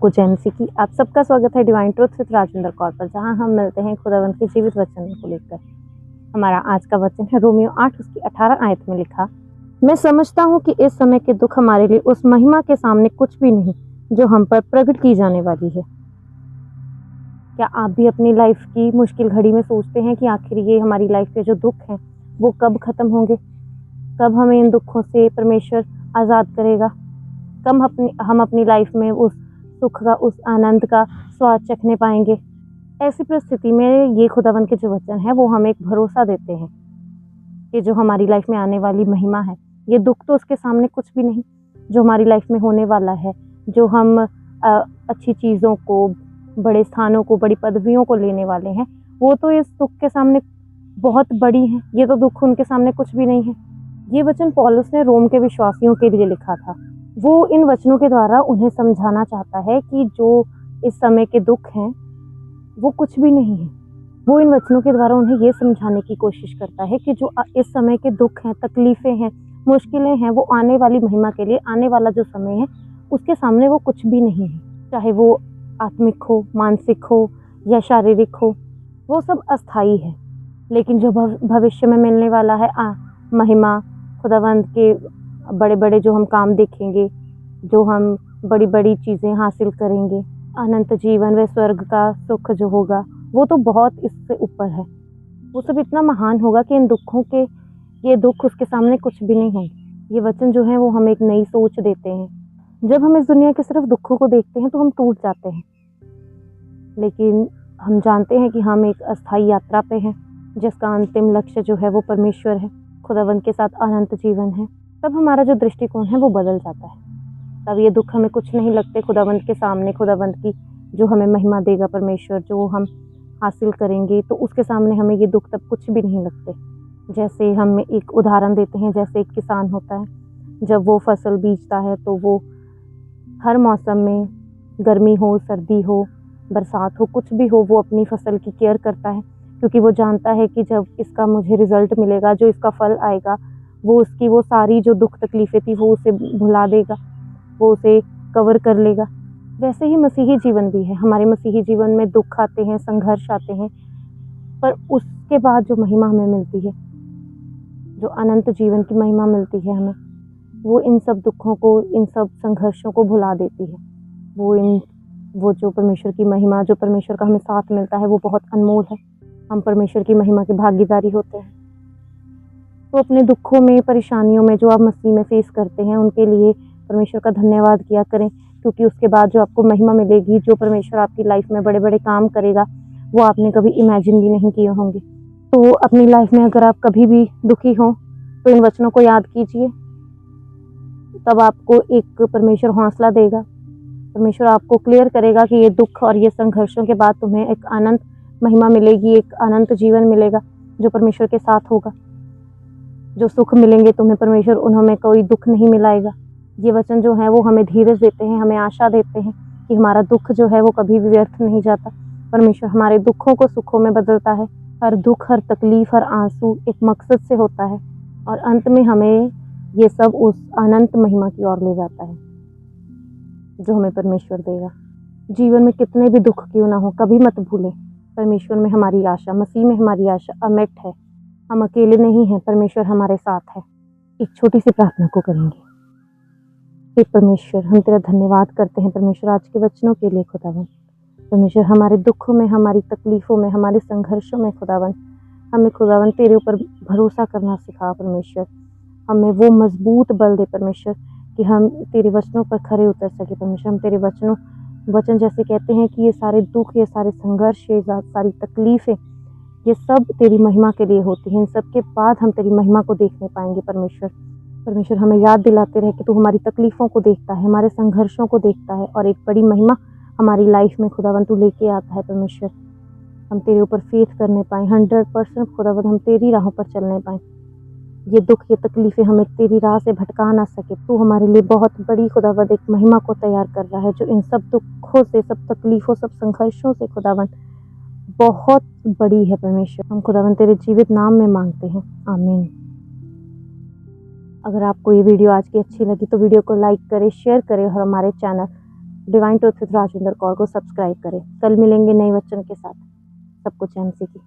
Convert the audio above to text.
को जैमसी की आप सबका स्वागत है divine truth with Rajendra Kaur पर, जहां हम मिलते हैं खुदावंद के जीवित वचन को लेकर। हमारा आज का वचन है रोमियो 8 उसकी 18 आयत में लिखा, मैं समझता हूं कि इस समय के दुख हमारे लिए उस महिमा के सामने कुछ भी नहीं जो हम पर प्रकट की जाने वाली है। क्या आप भी अपनी लाइफ की मुश्किल घड़ी में सोचते हैं कि आखिर ये हमारी लाइफ के जो दुख हैं वो कब खत्म होंगे, कब हमें इन दुखों से परमेश्वर आज़ाद करेगा, कब हम अपनी लाइफ में उस सुख का, उस आनंद का स्वाद चखने पाएंगे। ऐसी परिस्थिति में ये खुदावंद के जो वचन है वो हमें एक भरोसा देते हैं कि जो हमारी लाइफ में आने वाली महिमा है, ये दुख तो उसके सामने कुछ भी नहीं। जो हमारी लाइफ में होने वाला है, जो हम अच्छी चीज़ों को, बड़े स्थानों को, बड़ी पदवियों को लेने वाले हैं, वो तो इस दुख के सामने बहुत बड़ी हैं। ये तो दुख उनके सामने कुछ भी नहीं है। ये वचन पौलुस ने रोम के विश्वासियों के लिए लिखा था। वो इन वचनों के द्वारा उन्हें समझाना चाहता है कि जो इस समय के दुख हैं वो कुछ भी नहीं है। वो इन वचनों के द्वारा उन्हें ये समझाने की कोशिश करता है कि जो इस समय के दुख हैं, तकलीफ़ें हैं, मुश्किलें हैं, वो आने वाली महिमा के लिए, आने वाला जो समय है उसके सामने वो कुछ भी नहीं है। चाहे वो आत्मिक हो, मानसिक हो या शारीरिक हो, वो सब अस्थाई है। लेकिन जो भविष्य में मिलने वाला है महिमा, खुदावंद के बड़े बड़े जो हम काम देखेंगे, जो हम बड़ी बड़ी चीज़ें हासिल करेंगे, अनंत जीवन व स्वर्ग का सुख जो होगा, वो तो बहुत इससे ऊपर है। वो सब इतना महान होगा कि इन दुखों के, ये दुख उसके सामने कुछ भी नहीं होंगे। ये वचन जो है वो हमें एक नई सोच देते हैं। जब हम इस दुनिया के सिर्फ दुखों को देखते हैं तो हम टूट जाते हैं, लेकिन हम जानते हैं कि हम एक अस्थाई यात्रा पे हैं जिसका अंतिम लक्ष्य जो है वो परमेश्वर है, खुदावंद के साथ अनंत जीवन है। तब हमारा जो दृष्टिकोण है वो बदल जाता है। तब ये दुख हमें कुछ नहीं लगते खुदावंद के सामने। खुदावंद की जो हमें महिमा देगा परमेश्वर, जो हम हासिल करेंगे, तो उसके सामने हमें ये दुख तब कुछ भी नहीं लगते। जैसे हम एक उदाहरण देते हैं, जैसे एक किसान होता है, जब वो फसल बीजता है तो वो हर मौसम में, गर्मी हो, सर्दी हो, बरसात हो, कुछ भी हो, वो अपनी फसल की केयर करता है, क्योंकि वो जानता है कि जब इसका मुझे रिजल्ट मिलेगा, जो इसका फल आएगा, वो उसकी वो सारी जो दुख तकलीफ़ें थी वो उसे भुला देगा, वो उसे कवर कर लेगा। वैसे ही मसीही जीवन भी है। हमारे मसीही जीवन में दुख आते हैं, संघर्ष आते हैं, पर उसके बाद जो महिमा हमें मिलती है, जो अनंत जीवन की महिमा मिलती है हमें, वो इन सब दुखों को, इन सब संघर्षों को भुला देती है। वो जो परमेश्वर की महिमा, जो परमेश्वर का हमें साथ मिलता है, वो बहुत अनमोल है। हम परमेश्वर की महिमा की भागीदारी होते हैं। तो अपने दुखों में, परेशानियों में जो आप मसीह में फेस करते हैं, उनके लिए परमेश्वर का धन्यवाद किया करें, क्योंकि उसके बाद जो आपको महिमा मिलेगी, जो परमेश्वर आपकी लाइफ में बड़े बड़े काम करेगा, वो आपने कभी इमेजिन भी नहीं किए होंगे। तो अपनी लाइफ में अगर आप कभी भी दुखी हों तो इन वचनों को याद कीजिए, तब आपको एक परमेश्वर हौसला देगा। परमेश्वर आपको क्लियर करेगा कि ये दुख और ये संघर्षों के बाद तुम्हें एक अनंत महिमा मिलेगी, एक अनंत जीवन मिलेगा जो परमेश्वर के साथ होगा। जो सुख मिलेंगे तुम्हें परमेश्वर, उन्होंने कोई दुख नहीं मिलाएगा। ये वचन जो है वो हमें धीरज देते हैं, हमें आशा देते हैं कि हमारा दुख जो है वो कभी भी व्यर्थ नहीं जाता। परमेश्वर हमारे दुखों को सुखों में बदलता है। हर दुख, हर तकलीफ, हर आंसू एक मकसद से होता है, और अंत में हमें ये सब उस अनंत महिमा की ओर ले जाता है जो हमें परमेश्वर देगा। जीवन में कितने भी दुख क्यों ना हो, कभी मत भूलें, परमेश्वर में हमारी आशा, मसीह में हमारी आशा अमिट है। हम अकेले नहीं हैं, परमेश्वर हमारे साथ है। एक छोटी सी प्रार्थना को करेंगे। हे परमेश्वर, हम तेरा धन्यवाद करते हैं परमेश्वर आज के वचनों के लिए। खुदावन परमेश्वर, हमारे दुखों में, हमारी तकलीफ़ों में, हमारे संघर्षों में खुदावन, हमें खुदावन तेरे ऊपर भरोसा करना सिखा परमेश्वर। हमें वो मजबूत बल दे परमेश्वर कि हम तेरे वचनों पर खरे उतर सके परमेश्वर। हम तेरे वचन जैसे कहते हैं कि ये सारे दुख, ये सारे संघर्ष, ये सारी तकलीफ़ें, ये सब तेरी महिमा के लिए होती हैं। इन सब के बाद हम तेरी महिमा को देखने पाएंगे परमेश्वर। परमेश्वर, हमें याद दिलाते रहे कि तू हमारी तकलीफ़ों को देखता है, हमारे संघर्षों को देखता है, और एक बड़ी महिमा हमारी लाइफ में खुदावन तू लेके आता है परमेश्वर। हम तेरे ऊपर फेथ करने पाएँ 100% खुदावन, हम तेरी राहों पर चलने पाएँ। ये दुख, ये तकलीफ़ें हमें तेरी राह से भटका ना सके। तू हमारे लिए बहुत बड़ी खुदावन एक महिमा को तैयार कर रहा है, जो इन सब दुखों से, सब तकलीफ़ों, सब संघर्षों से खुदावन बहुत बड़ी है परमेश्वर। हम खुदावन तेरे जीवित नाम में मांगते हैं, आमीन। अगर आपको ये वीडियो आज की अच्छी लगी तो वीडियो को लाइक करें, शेयर करें, और हमारे channel divine truth with Rajendra Kaur को सब्सक्राइब करें। कल मिलेंगे नए वचन के साथ। सबको चैन से की।